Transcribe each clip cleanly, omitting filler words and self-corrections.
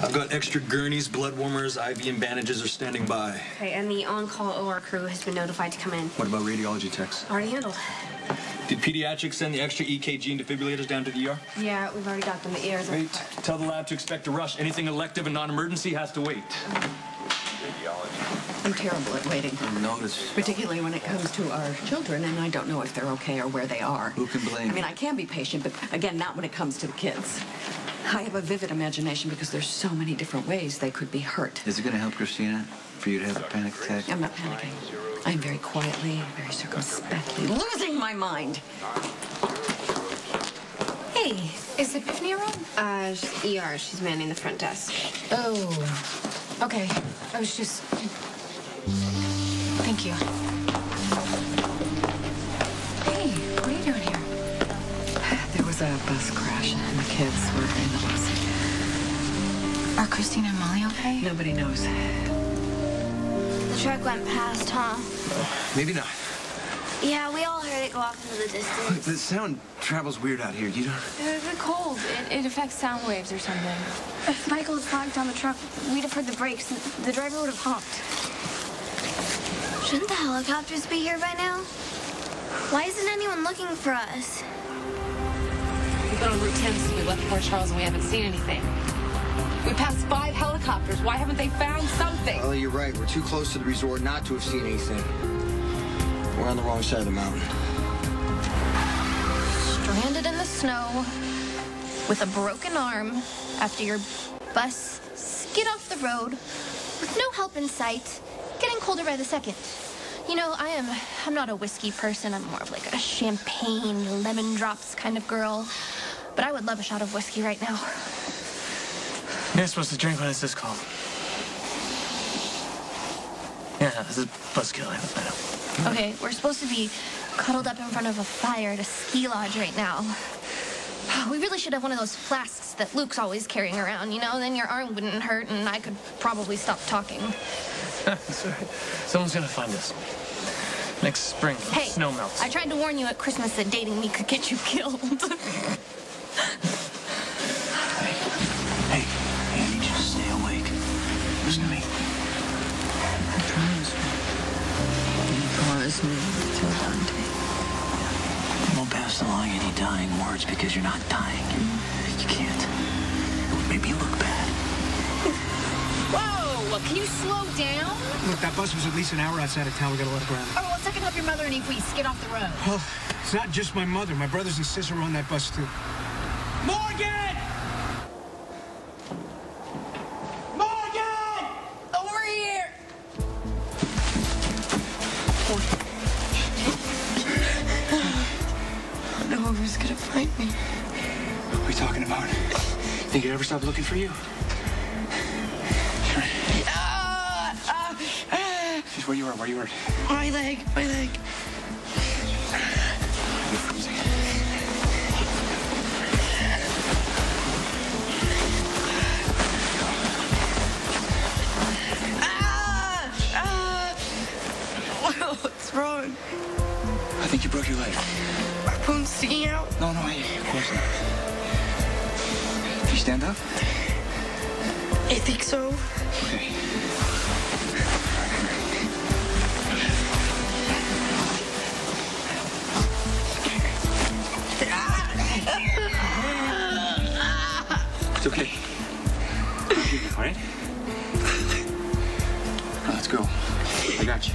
I've got extra gurneys, blood warmers, IV and bandages are standing by. Okay, and the on-call OR crew has been notified to come in. What about radiology techs? Already handled. Did pediatrics send the extra EKG and defibrillators down to the ER? Yeah, we've already got them. The ER's Wait. Tell the lab to expect a rush. Anything elective and non-emergency has to wait. I'm terrible at waiting. I noticed. Particularly when it comes to our children, and I don't know if they're okay or where they are. Who can blame I mean, I can be patient, but again, not when it comes to the kids. I have a vivid imagination because there's so many different ways they could be hurt. Is it going to help, Christina, for you to have a panic attack? I'm not panicking. I'm very quietly, very circumspectly losing my mind. Hey, is Epiphany around? ER. She's manning the front desk. Oh, okay. I was just... Thank you. Hey, what are you doing here? There was a bus crash, and the kids were in the bus. Are Christina and Molly okay? Nobody knows. The truck went past, huh? Maybe not. Yeah, we all heard it go off into the distance. The sound travels weird out here. You don't... The cold. It affects sound waves or something. If Michael had parked on the truck, we'd have heard the brakes. The driver would have honked. Shouldn't the helicopters be here by now? Why isn't anyone looking for us? We've been on Route 10 since we left Port Charles and we haven't seen anything. We passed 5 helicopters. Why haven't they found something? Well, you're right. We're too close to the resort not to have seen anything. We're on the wrong side of the mountain. Stranded in the snow with a broken arm after your bus skid off the road with no help in sight, getting colder by the second. You know, I'm not a whiskey person. I'm more of like a champagne, lemon drops kind of girl. But I would love a shot of whiskey right now. You're not supposed to drink when it's this cold. Yeah, this is buzzkill. I know. Okay, we're supposed to be cuddled up in front of a fire at a ski lodge right now. We really should have one of those flasks that Luke's always carrying around, you know? Then your arm wouldn't hurt and I could probably stop talking. That's all right. Someone's gonna find us. Next spring, Hey, snow melts. I tried to warn you at Christmas that dating me could get you killed. Hey, I need you to stay awake. Listen to me. I promise me. You promise me to tell Dante. You won't pass along any dying words because you're not dying. You can't. It would make me look bad. Whoa! Can you slow down? Look, that bus was at least an hour outside of town. We gotta let it ground. Oh, let's second help your mother and if we skid off the road. Well, it's not just my mother. My brothers and sister were on that bus, too. Morgan! Morgan! Over here! No who's gonna find me. What are we talking about? Think I'd ever stop looking for you? Where you are, where you are. My leg. You're freezing. What's wrong? I think you broke your leg. My bone's sticking out. No, of course not. Can you stand up? I think so. Okay. It's okay. All right? Now let's go. I got you.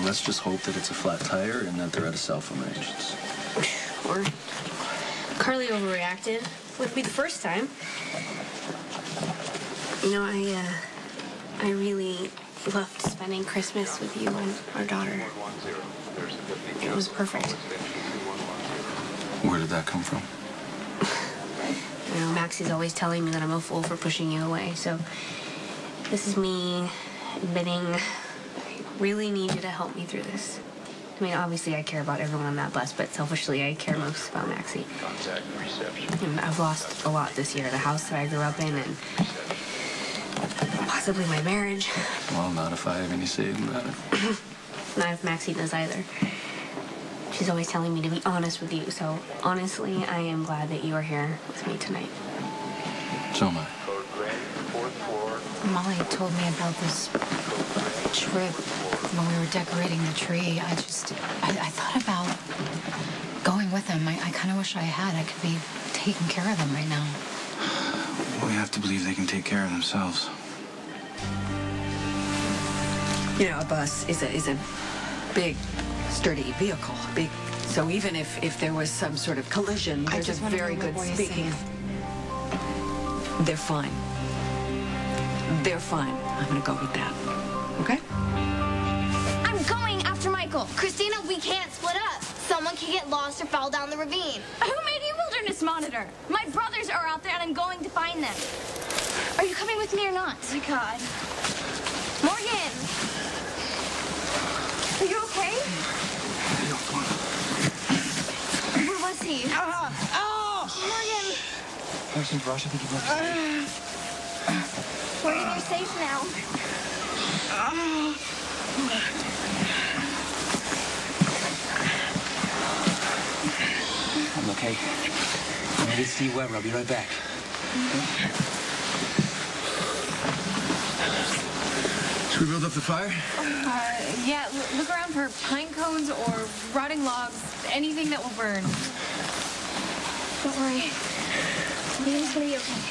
let's just hope that it's a flat tire and that they're at a self-arranged. Or Carly overreacted. Would be the first time. You know, I really loved spending Christmas with you and our daughter. It was perfect. Where did that come from? You know, Maxie's always telling me that I'm a fool for pushing you away, so this is me admitting I really need you to help me through this. I mean, obviously I care about everyone on that bus, but selfishly I care most about Maxie. And I've lost a lot this year. The house that I grew up in and possibly my marriage. Well, not if I have any say about it. Not if Maxie does either. She's always telling me to be honest with you, so honestly, I am glad that you are here with me tonight. So am I. Molly told me about this trip when we were decorating the tree. I thought about going with them. I kind of wish I had. I could be taking care of them right now. Well, we have to believe they can take care of themselves. You know, a bus is a big, sturdy vehicle. So even if there was some sort of collision, there's a very good speaking. They're fine. They're fine. I'm gonna go with that. Okay? I'm going after Michael. Christina, we can't split up. Someone can get lost or fall down the ravine. Who made you wilderness monitor? My brothers are out there and I'm going to find them. Are you coming with me or not? Oh my God. Morgan! Are you okay? Where was he? Morgan! Everything's Russia, I think he Morgan, you're safe now. I'm okay. I'm gonna get Steve Weber. I'll be right back. Should we build up the fire? Yeah, look around for pine cones or rotting logs, anything that will burn. Don't worry. Everything's gonna be okay.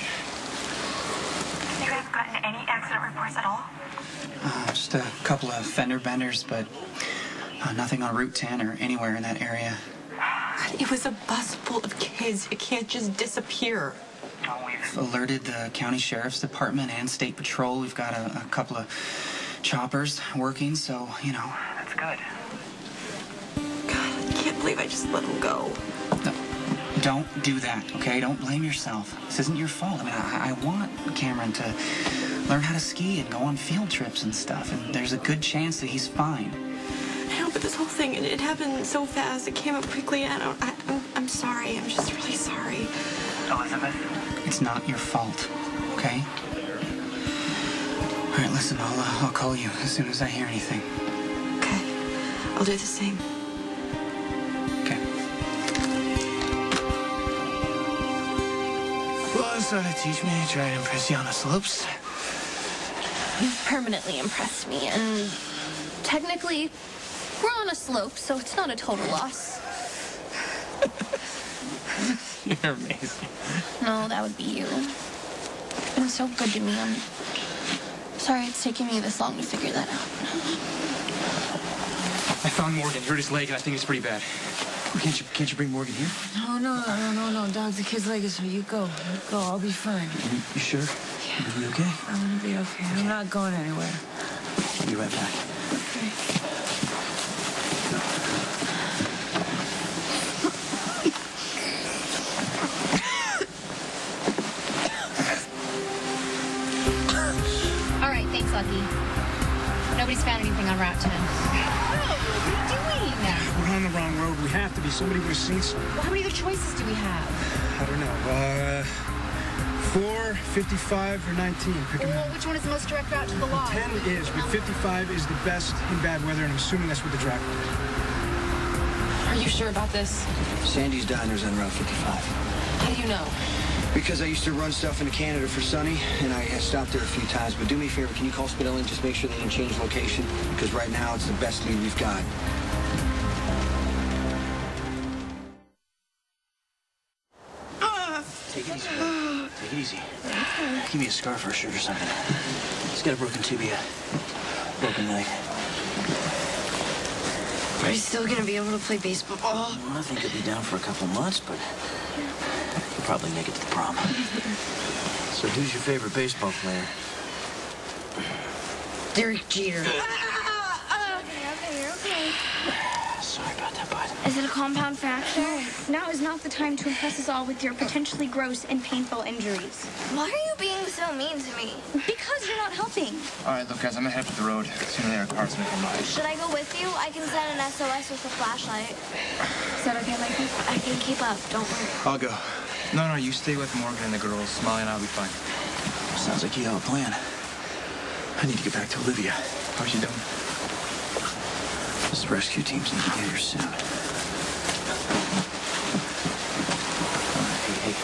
You guys gotten any accident reports at all? Just a couple of fender benders, but nothing on Route 10 or anywhere in that area. God, it was a bus full of kids. It can't just disappear. We've alerted the county sheriff's department and state patrol. We've got a couple of choppers working, so, you know. That's good. God, I can't believe I just let him go. No, don't do that, okay? Don't blame yourself. This isn't your fault. I mean, I want Cameron to learn how to ski and go on field trips and stuff, and there's a good chance that he's fine. I know, but this whole thing, it happened so fast. It came up quickly. I'm sorry. I'm just really sorry. Elizabeth? It's not your fault, okay? All right, listen, I'll call you as soon as I hear anything. Okay. I'll do the same. Okay. Well, it's not to teach me to try to impress you on the slopes. You've permanently impressed me, and technically, we're on a slope, so it's not a total loss. You're amazing. No, that would be you. You've been so good to me. I'm sorry it's taken me this long to figure that out. I found Morgan. Hurt his leg, and I think it's pretty bad. Can't you bring Morgan here? No, dog. The kid's leg is so you go. I'll be fine. You sure? Yeah. You'll be okay? I'm gonna be okay. I'm not going anywhere. I'll be right back. Okay. All right, thanks, Lucky. Nobody's found anything on Route 10. We're on the wrong road. We have to be. Somebody would have seen something. Well, how many other choices do we have? I don't know. 4, 55, or 19. Pick a Well, number. which one is the most direct route to the lot? 10 is, but 55 is the best in bad weather, and I'm assuming that's what the driver did. Are you sure about this? Sandy's Diner's on Route 55. How do you know? Because I used to run stuff into Canada for Sonny, and I stopped there a few times. But do me a favor, can you call Spinelli and just make sure they didn't change location? Because right now it's the best lead we've got. Take it easy. Take it easy. Give me a scarf or a shirt or something. He's got a broken tibia. Broken leg. Are you still gonna be able to play baseball? Well, I think he'll be down for a couple months, but he'll probably make it to the prom. So who's your favorite baseball player? Derek Jeter. You're okay. Sorry about that, bud. Is it a compound fracture? Now is not the time to impress us all with your potentially gross and painful injuries. Why are you being so mean to me? Because you're not helping. All right, look, guys, I'm gonna head to the road. Sooner there are cars gonna come by. Should I go with you? I can send an SOS with a flashlight. Is that okay, Michael? I can keep up. Don't worry. I'll go. No, you stay with Morgan and the girls. Molly and I'll be fine. Sounds like you have a plan. I need to get back to Olivia. How's she doing? This rescue team's need to get here soon. Hey.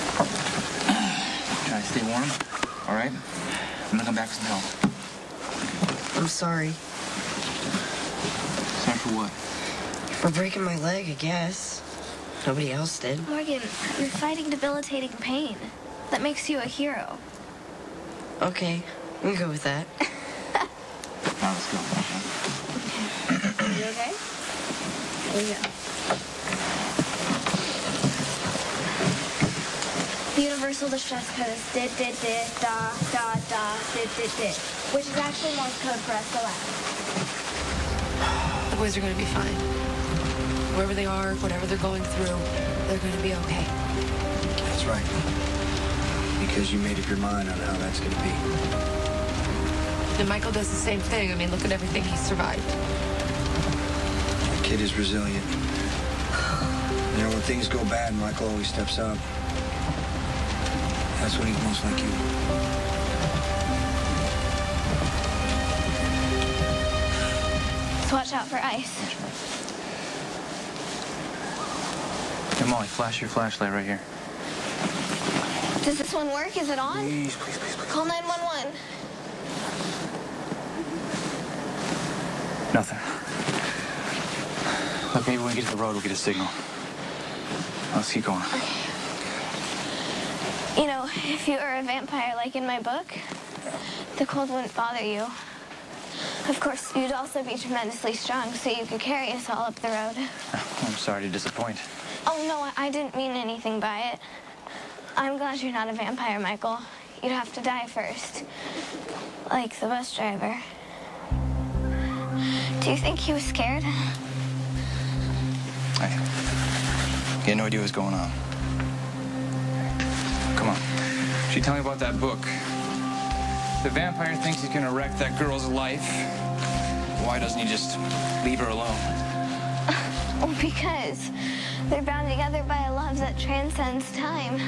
Try to stay warm, all right? I'm gonna come back with some help. I'm sorry. Sorry for what? For breaking my leg, I guess. Nobody else did. Morgan, you're fighting debilitating pain. That makes you a hero. Okay, I'm good with that. Now let's go. You okay? There you go. The universal distress code is dit, da, dit, which is actually Morse code for SOS. The boys are gonna be fine. Wherever they are, whatever they're going through, they're gonna be okay. That's right. Because you made up your mind on how that's gonna be. And Michael does the same thing. I mean, look at everything he's survived. The kid is resilient. You know, when things go bad, Michael always steps up. That's when he's most like you. So watch out for ice. Hey, Molly, flash your flashlight right here. Does this one work? Is it on? Please. Call 911. Nothing. Look, maybe when we get to the road, we'll get a signal. Let's keep going. Okay. You know, if you were a vampire like in my book, the cold wouldn't bother you. Of course, you'd also be tremendously strong, so you could carry us all up the road. I'm sorry to disappoint. Oh, no, I didn't mean anything by it. I'm glad you're not a vampire, Michael. You'd have to die first. Like the bus driver. Do you think he was scared? I had no idea what was going on. Come on. She tell me about that book. The vampire thinks he's gonna wreck that girl's life. Why doesn't he just leave her alone? Well, because they're bound together by a love that transcends time.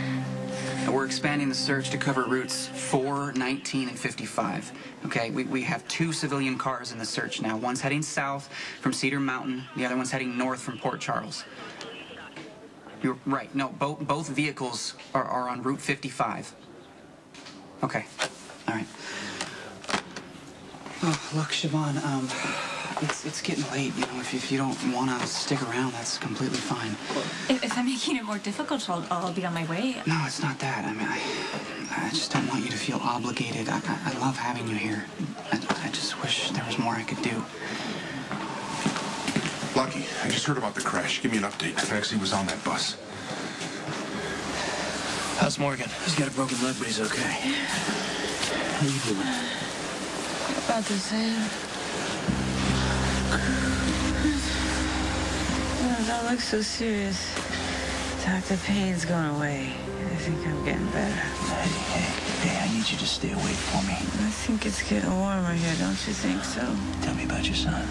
And we're expanding the search to cover routes 4, 19, and 55. Okay, we have 2 civilian cars in the search now. One's heading south from Cedar Mountain. The other one's heading north from Port Charles. You're right. No, both vehicles are on Route 55. Okay. All right. Oh, look, Siobhan, it's getting late. You know, if you don't want to stick around, that's completely fine. If I'm making it more difficult, I'll be on my way. No, it's not that. I mean, I just don't want you to feel obligated. I love having you here. I just wish there was more I could do. Lucky, I just heard about the crash. Give me an update. Maxie was on that bus. How's Morgan? He's got a broken leg, but he's okay. How you doing? About the same. Oh, don't look so serious. Doc, the pain's going away. I think I'm getting better. Hey, I need you to stay awake for me. I think it's getting warmer here, don't you think so? Tell me about your son.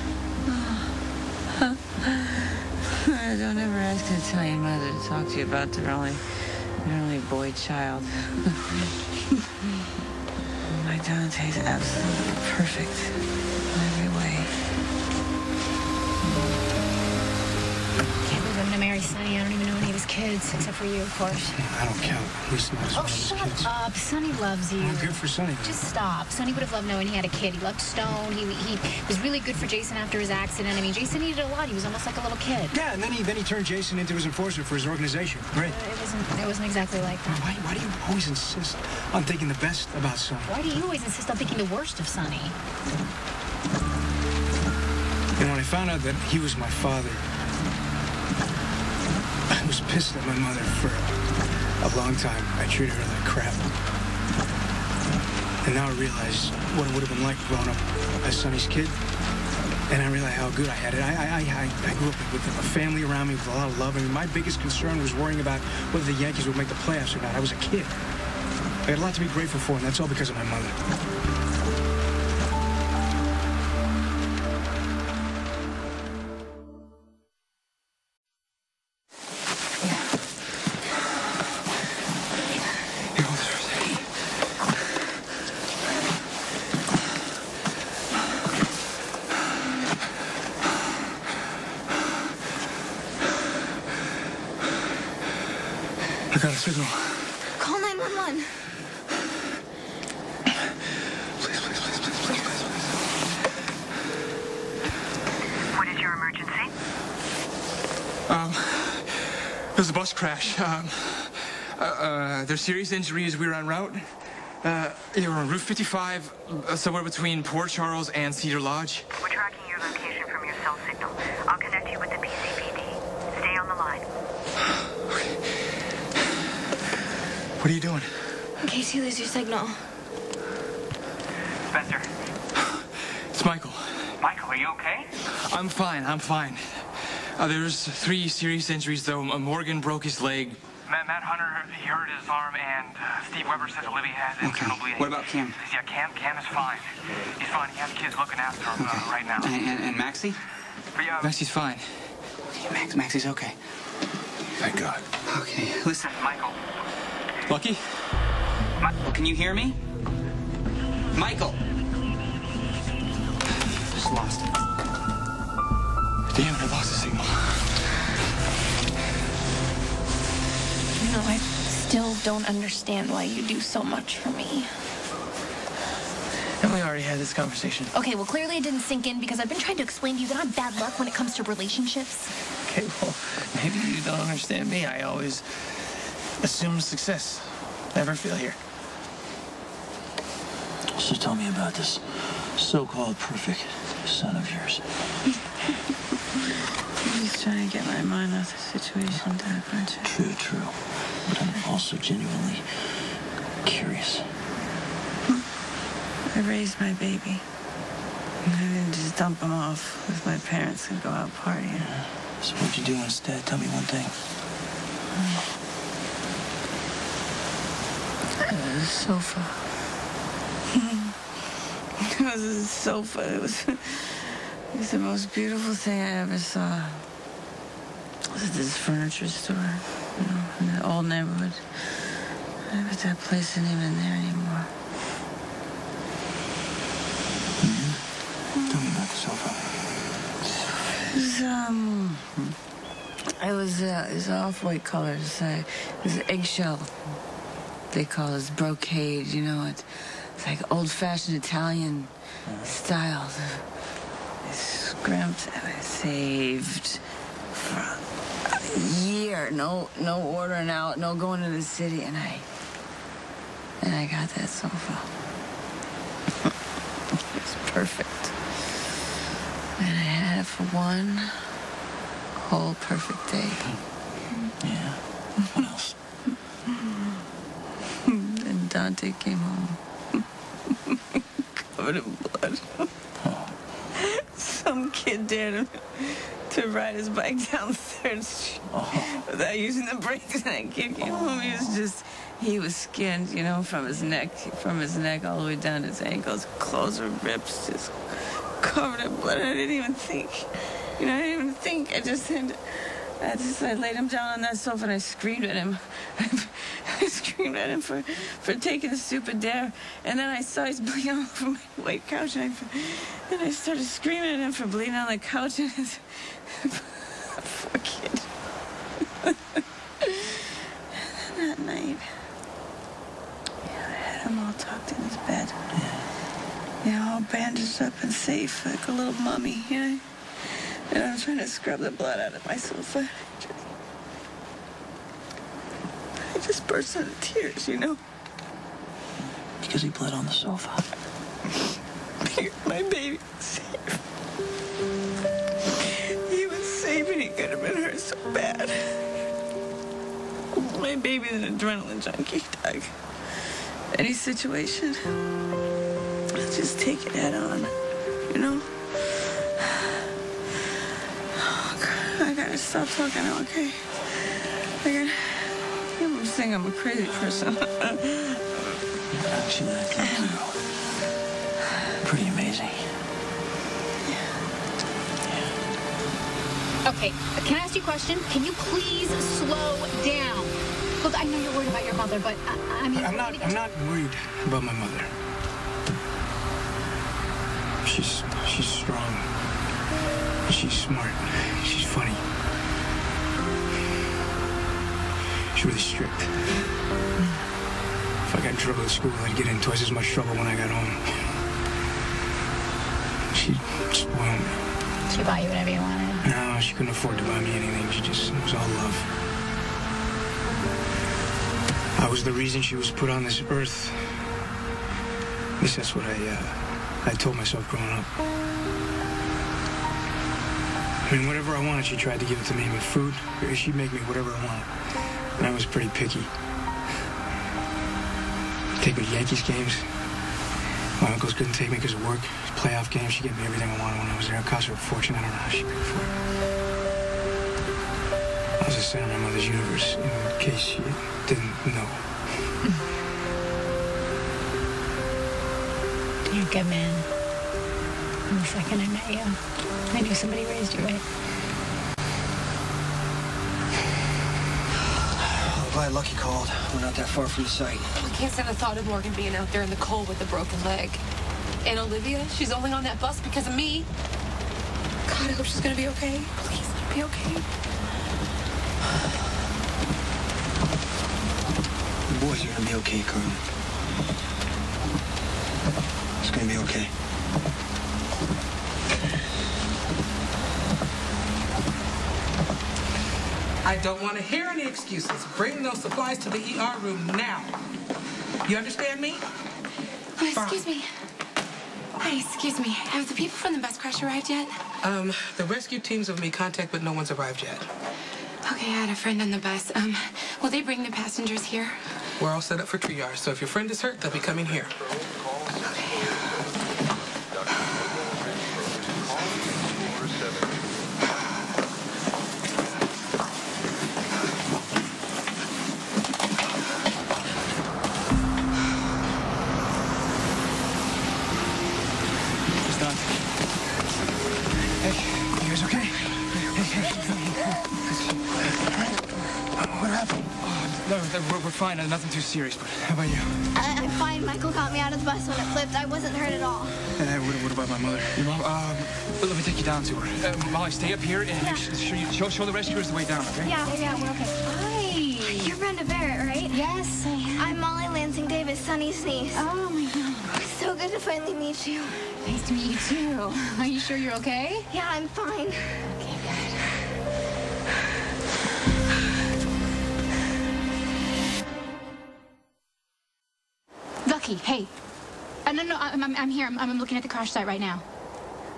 Don't ever ask an Italian mother to talk to you about their only boy child. My Dante's absolutely perfect in every way. Can't believe I'm gonna marry Sonny. I don't even know any of his kids, except for you, of course. I don't count. At least not as one of his Shut kids. up. Sonny loves you. Well, good for Sonny. Just stop. Sonny would have loved knowing he had a kid. He loved Stone. He was really good for Jason after his accident. I mean, Jason needed a lot. He was almost like a little kid. Yeah, and then he turned Jason into his enforcer for his organization. Great. It wasn't exactly like that. Why do you always insist on thinking the best about Sonny? Why do you always insist on thinking the worst of Sonny? You know, when I found out that he was my father, I was pissed at my mother for a long time. I treated her like crap. And now I realize what it would have been like growing up as Sonny's kid. And I realize how good I had it. I grew up with a family around me with a lot of love. I mean, my biggest concern was worrying about whether the Yankees would make the playoffs or not. I was a kid. I had a lot to be grateful for, and that's all because of my mother. I got a signal. Call 911. Please. What is your emergency? There's a bus crash. There's serious injuries. We were en route. We were on Route 55, somewhere between Port Charles and Cedar Lodge. We're tracking your location from your cell signal. I'll connect you with the PCPD. Stay on the line. What are you doing? In case you lose your signal. Spencer. It's Michael. Michael, are you okay? I'm fine. There's 3 serious injuries, though. Morgan broke his leg. Matt Hunter, he hurt his arm, and Steve Weber says Olivia has internal bleeding. What about Cam? Yeah, Cam is fine. He's fine. He has kids looking after him right now. And Maxie? But yeah, Maxie's fine. Okay, Maxie's okay. Thank God. Okay, listen. Michael. Lucky? Michael, can you hear me? Michael! Just lost it. Damn it, I lost the signal. You know, I still don't understand why you do so much for me. And we already had this conversation. Okay, well, clearly it didn't sink in because I've been trying to explain to you that I'm bad luck when it comes to relationships. Okay, well, maybe you don't understand me. I always assume success. Never failure. So tell me about this so-called perfect son of yours. I'm just trying to get my mind off the situation, Dad, aren't you? True. But I'm also genuinely curious. I raised my baby. I didn't just dump him off with my parents and go out partying. So what'd you do instead? Tell me one thing. The sofa. It was a sofa. It was the most beautiful thing I ever saw. It was at this furniture store, in the old neighborhood. But that place isn't even there anymore. Tell me about the sofa. It was off-white colors. It was eggshell. They call it brocade, It's like old-fashioned Italian style. I scrimped and I saved for a year. No ordering out, no going to the city, and I got that sofa. It was perfect. And I had it for one whole perfect day. Yeah. What else? And Dante came home. Covered in blood. Some kid dared him to ride his bike down the 3rd Street without using the brakes, and that kid came home. He was skinned, from his neck all the way down to his ankles. Clothes were ripped, just covered in blood. I didn't even think. I laid him down on that sofa and I screamed at him. I screamed at him for taking a stupid dare. And then I saw he's bleeding all over my white couch. And I started screaming at him for bleeding on the couch. And poor kid. And then that night, I had him all tucked in his bed. All bandaged up and safe, like a little mummy, And I was trying to scrub the blood out of my sofa. I just burst into tears, Because he bled on the sofa. My baby was safe. bad. My baby's an adrenaline junkie, Doug. Any situation, just take it head on, you know? Oh, God, I gotta stop talking now, okay? I'm saying I'm a crazy person. Actually, I think so. Pretty amazing. Okay, can I ask you a question? Can you please slow down? Look, I know you're worried about your mother, but I mean... I'm not worried about my mother. She's strong. She's smart. She's funny. She's really strict. If I got in trouble at school, I'd get in twice as much trouble when I got home. She spoiled me. She bought you whatever you wanted. No, she couldn't afford to buy me anything. It was all love. I was the reason she was put on this earth. At least that's what I told myself growing up. I mean, whatever I wanted, she tried to give it to me. With food, she'd make me whatever I wanted. And I was pretty picky. Take me to Yankees games. My uncles couldn't take me because of work. Playoff games, she gave me everything I wanted when I was there. It cost her a fortune. I don't know how she paid for it. I was the center of my mother's universe, in case you didn't know. You're a good man. From the second I met you, I knew somebody raised you right. Glad Lucky called. We're not that far from the site. We can't stand the thought of Morgan being out there in the cold with a broken leg. And Olivia, she's only on that bus because of me. God, I hope she's gonna be okay. Please, let her be okay. The boys are gonna be okay, Carly. It's gonna be okay. I don't want to hear any excuses. Bring those supplies to the ER room now. You understand me? Oh, excuse me. Hey, excuse me. Have the people from the bus crash arrived yet? The rescue teams have made contact, but no one's arrived yet. Okay, I had a friend on the bus. Will they bring the passengers here? We're all set up for triage, so if your friend is hurt, they'll be coming here. We're fine. Nothing too serious, but how about you? I'm fine. Michael got me out of the bus when it flipped. I wasn't hurt at all. What about my mother? Your mom, let me take you down to her. Molly, stay up here and make sure show the rescuers the way down, okay? Yeah, we're okay. Hi. You're Brenda Barrett, right? Yes, I am. I'm Molly Lansing Davis, Sonny's niece. Oh, my God. It's so good to finally meet you. Nice to meet you, too. Are you sure you're okay? Yeah, I'm fine. Okay, good. Lucky, hey. No, I'm here. I'm looking at the crash site right now.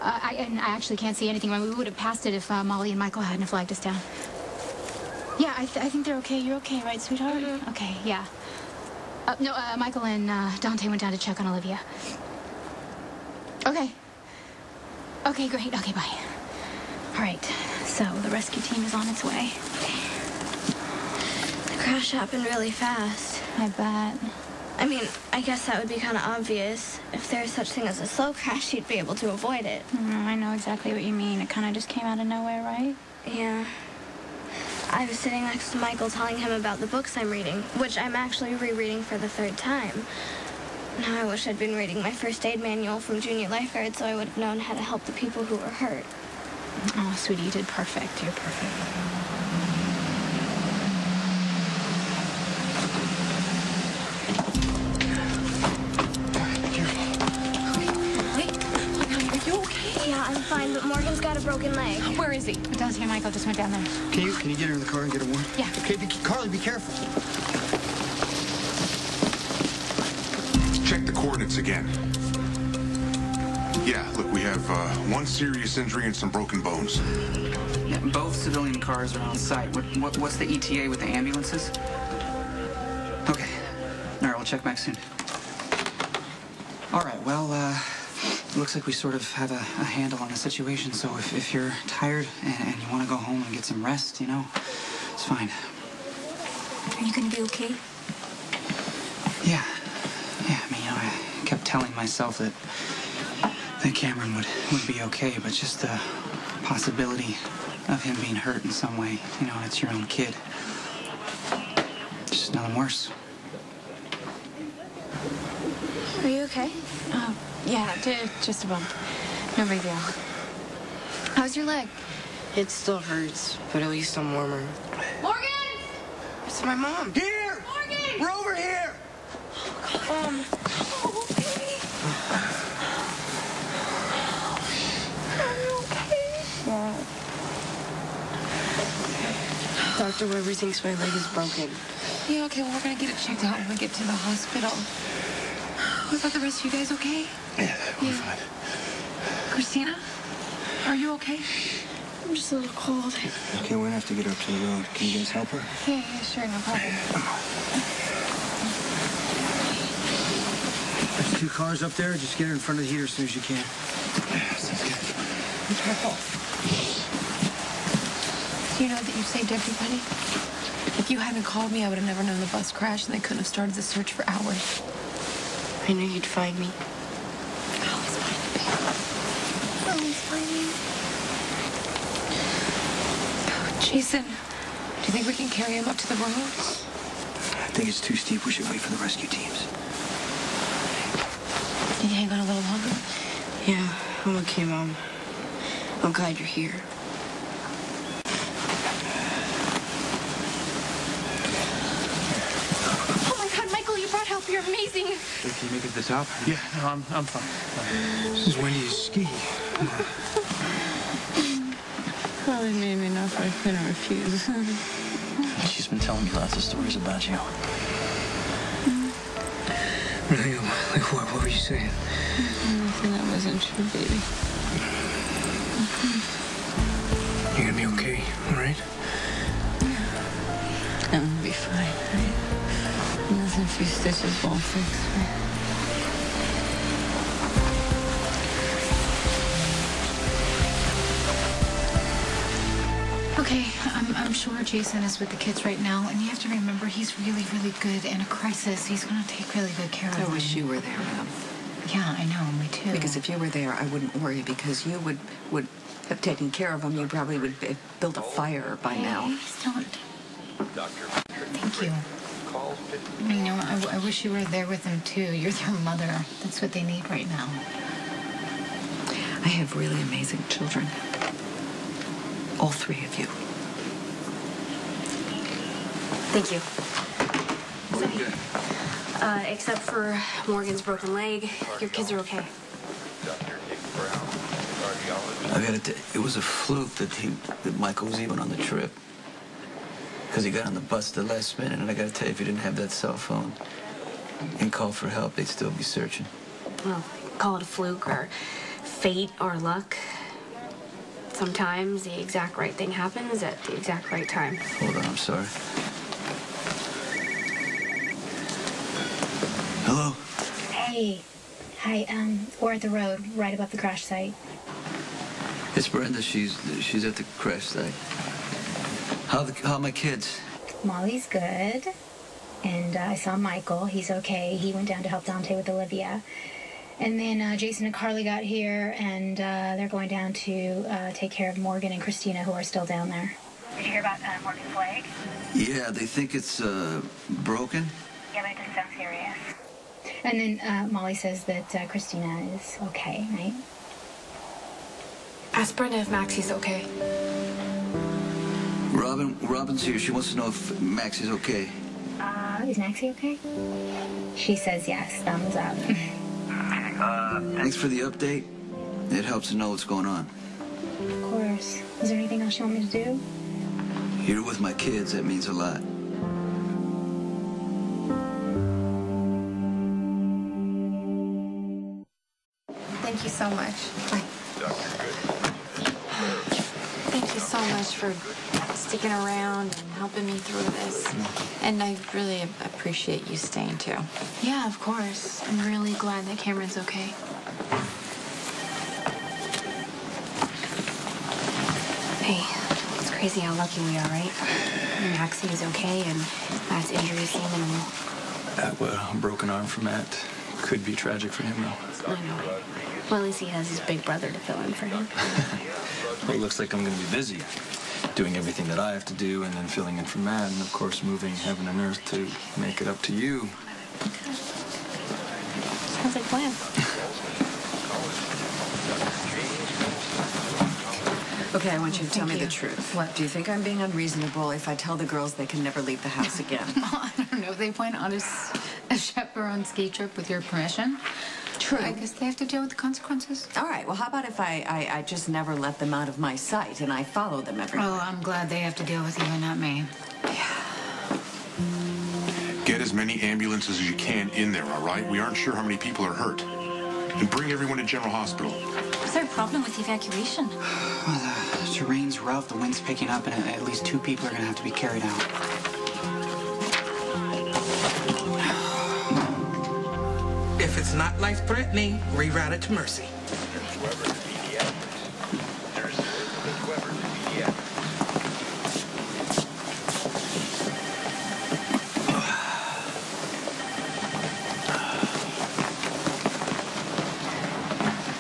I actually can't see anything. I mean, we would have passed it if Molly and Michael hadn't flagged us down. Yeah, I think they're okay. You're okay, right, sweetheart? Mm-hmm. Okay, yeah. No, Michael and Dante went down to check on Olivia. Okay. Okay, great. Okay, bye. All right, so the rescue team is on its way. The crash happened really fast. I bet. I mean, I guess that would be kind of obvious. If there's such thing as a slow crash, you'd be able to avoid it. I know exactly what you mean. It kind of just came out of nowhere, right? Yeah. I was sitting next to Michael telling him about the books I'm reading, which I'm actually rereading for the 3rd time. Now I wish I'd been reading my first aid manual from Junior Lifeguard so I would have known how to help the people who were hurt. Oh, sweetie, you did perfect. You're perfect. I'm fine, but Morgan's got a broken leg. Where is he? Dante and Michael just went down there. Can you get her in the car and get her warm? Yeah. Okay, Carly, be careful. Check the coordinates again. Yeah, look, we have one serious injury and some broken bones. Yeah, Both civilian cars are on site. What's the ETA with the ambulances? Okay. All right, we'll check back soon. All right, well, it looks like we sort of have a handle on the situation, so if you're tired and you want to go home and get some rest, you know, it's fine. Are you gonna be okay? Yeah. I mean, you know, I kept telling myself that Cameron would be okay, but just the possibility of him being hurt in some way, you know, and it's your own kid. Just nothing worse. Are you okay? Yeah, just a bump. No big deal. How's your leg? It still hurts, but at least I'm warmer. Morgan! It's my mom. Here! Morgan! We're over here! Dr. Weber thinks my leg is broken. Yeah, okay, well, we're gonna get it checked out when we get to the hospital. What about the rest of you guys okay? Yeah, we're fine. Christina? Are you okay? I'm just a little cold. Okay, we're gonna have to get her up to the road. Can you guys help her? Yeah, sure, no problem. There's 2 cars up there. Just get her in front of the heater as soon as you can. Yeah, sounds good. Be careful. Do you know that you saved everybody? If you hadn't called me, I would have never known the bus crashed, and they couldn't have started the search for hours. I knew you'd find me. Always find me, babe. Always find me. Oh, Jason, do you think we can carry him up to the road? I think it's too steep. We should wait for the rescue teams. Can you hang on a little longer? Yeah, I'm okay, Mom. I'm glad you're here. Oh my God, Michael, you brought help. You're amazing. Can you make it to the top? Yeah, no, I'm fine. This is Wendy's ski. Probably made me enough I couldn't refuse. She's been telling me lots of stories about you. Really? Like what? What were you saying? Nothing that wasn't true, baby. You're gonna be okay, all right? I'm gonna be fine, right? Nothing a few stitches won't fix, right? Okay, I'm sure Jason is with the kids right now, and you have to remember he's really, really good in a crisis. He's going to take really good care of them. I wish you were there, Mom. Yeah, I know, me too. Because if you were there, I wouldn't worry, because you would have taken care of them. You probably would have built a fire by now. Please don't. Thank you. You know, I wish you were there with them too. You're their mother. That's what they need right now. I have really amazing children. All 3 of you. Thank you. Except for Morgan's broken leg, your kids are okay. I gotta tell you, it was a fluke that Michael was even on the trip. Because he got on the bus at the last minute, and I gotta tell you, if he didn't have that cell phone and call for help, they'd still be searching. Well, call it a fluke or fate or luck. Sometimes the exact right thing happens at the exact right time. Hold on, I'm sorry. Hello? Hey. Hi, we're at the road, right above the crash site. It's Brenda. She's at the crash site. How are my kids? Molly's good. And I saw Michael. He's okay. He went down to help Dante with Olivia. And then Jason and Carly got here, and they're going down to take care of Morgan and Christina, who are still down there. Did you hear about Morgan's leg? Yeah, they think it's broken. Yeah, but it doesn't sound serious. And then Molly says that Christina is okay, right? Ask Brenda if Maxie's okay. Robin's here. She wants to know if Max is okay. Is Maxie okay? She says yes, thumbs up. Thanks for the update. It helps to know what's going on. Of course. Is there anything else you want me to do? You're with my kids. That means a lot. Thank you so much. Bye. Thank you so much. much for sticking around and helping me through this. And I really appreciate you staying too. Yeah, of course. I'm really glad that Cameron's okay. Hey, it's crazy how lucky we are, right? Maxie is okay, and Matt's injuries seem minimal. A broken arm for Matt could be tragic for him, though. I know. Well, at least he has his big brother to fill in for him. Well, it looks like I'm going to be busy doing everything that I have to do and then filling in for Matt, and of course moving heaven and earth to make it up to you. Sounds like a plan. Okay, I want you to tell me the truth. What? Do you think I'm being unreasonable if I tell the girls they can never leave the house again? I don't know. They went on a chaperone ski trip with your permission. True. I guess they have to deal with the consequences. All right, well, how about if I just never let them out of my sight and I follow them everywhere? Oh, I'm glad they have to deal with you and not me. Get as many ambulances as you can in there, all right? We aren't sure how many people are hurt. And bring everyone to General Hospital. Is there a problem with evacuation? Well, the terrain's rough, the wind's picking up, and at least 2 people are going to have to be carried out. If it's not life-threatening, reroute it to Mercy.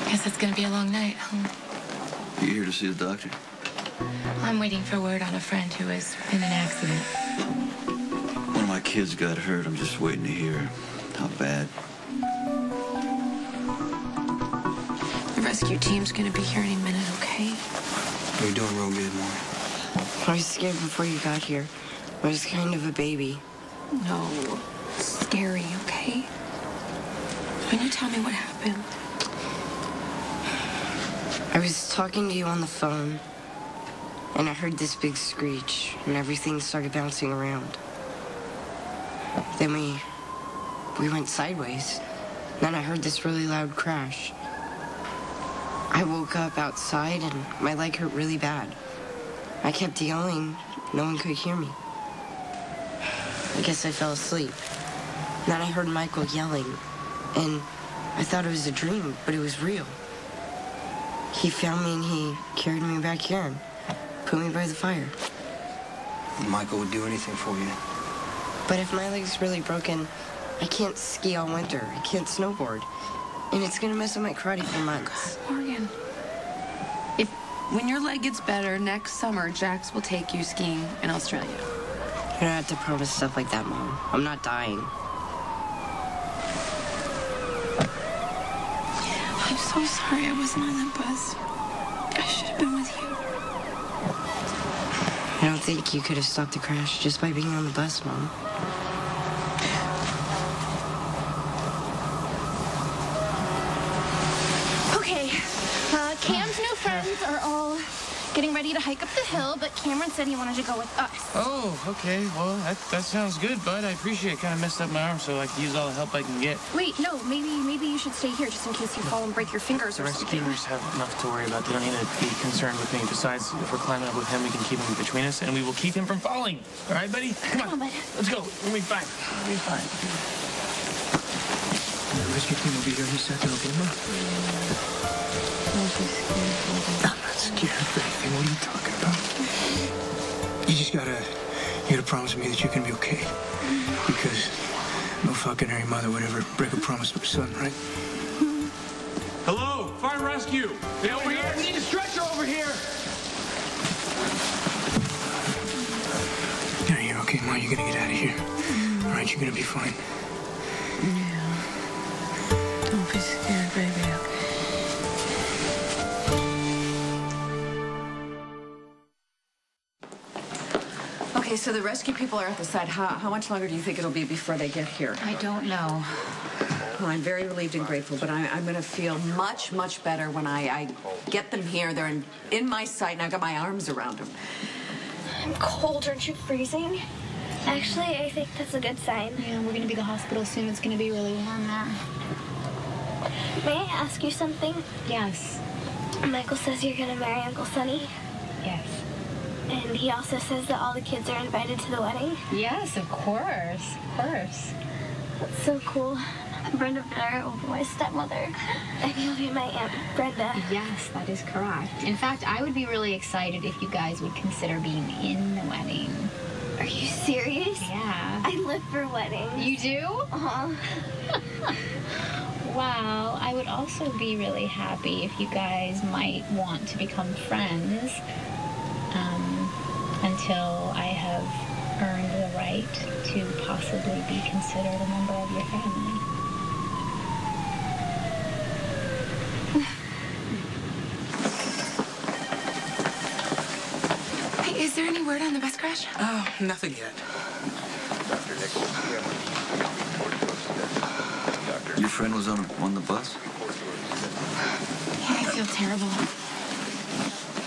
Guess it's gonna be a long night, huh? You here to see the doctor? I'm waiting for word on a friend who was in an accident. One of my kids got hurt. I'm just waiting to hear how bad. The rescue team's gonna be here any minute, okay? How you doing, real good, Mom? I was scared before you got here. I was kind of a baby. No, it's scary, okay? When you tell me what happened. I was talking to you on the phone, and I heard this big screech, and everything started bouncing around. Then we went sideways. Then I heard this really loud crash. I woke up outside, and my leg hurt really bad. I kept yelling. No one could hear me. I guess I fell asleep. Then I heard Michael yelling, and I thought it was a dream, but it was real. He found me and he carried me back here and put me by the fire. Michael would do anything for you. But if my leg's really broken, I can't ski all winter. I can't snowboard. And it's gonna mess up my karate for months. Morgan, when your leg gets better next summer, Jax will take you skiing in Australia. You don't have to promise stuff like that, Mom. I'm not dying. I'm so sorry I wasn't on that bus. I should have been with you. I don't think you could have stopped the crash just by being on the bus, Mom. Okay, Cam's new friends are all getting ready to hike up the hill, but Cameron said he wanted to go with us. Oh, okay. Well, that sounds good, bud. I appreciate it. Kind of messed up my arm, so I can use all the help I can get. Wait, no, maybe you should stay here just in case you fall and break your fingers The or something. rescuers have enough to worry about. They don't need to be concerned with me. Besides, if we're climbing up with him, we can keep him between us, and we will keep him from falling. All right, buddy? Come on. Bud. Let's go. We'll be fine. We'll be fine. The rescue team will be here any second, okay, Ma? I'm not scared of anything. What are you talking about? You gotta promise me that you're gonna be okay. Because no falconary mother would ever break a promise to her son, right? Hello, fire and rescue. Hey, over here. We need a stretcher over here. Yeah, you're okay, Ma. You're gonna get out of here. All right, you're gonna be fine. Yeah. Don't be scared, baby. Okay, so the rescue people are at the site. How much longer do you think it'll be before they get here? I don't know. Well, I'm very relieved and grateful, but I'm going to feel much, much better when I get them here. They're in my sight, and I've got my arms around them. I'm cold. Aren't you freezing? Actually, I think that's a good sign. Yeah, we're gonna be at the hospital soon. It's gonna be really warm there. May I ask you something? Yes. Michael says you're gonna marry Uncle Sonny. Yes. And he also says that all the kids are invited to the wedding. Yes, of course. Of course. That's so cool. Brenda Blair will be my stepmother, and you'll be my Aunt Brenda. Yes, that is correct. In fact, I would be really excited if you guys would consider being in the wedding. Are you serious? Yeah. I live for weddings. You do? Uh-huh. Well, I would also be really happy if you guys might want to become friends until I have earned the right to possibly be considered a member of your family. Hey, is there any word on the bus crash? Oh, nothing yet. Your friend was on the bus? Yeah, I feel terrible.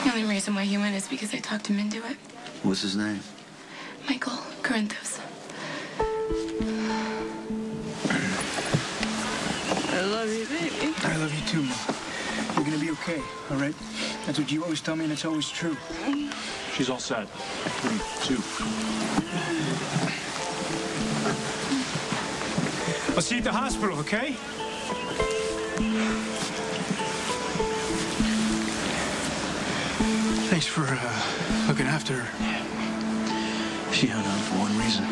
The only reason why he went is because I talked him into it. What's his name? Michael Corinthos. I love you, baby. I love you too, Ma. You're gonna be okay, all right? That's what you always tell me, and it's always true. She's all set. 3, 2. I'll see you at the hospital, okay? Thanks for looking after her. She hung on for one reason.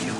You.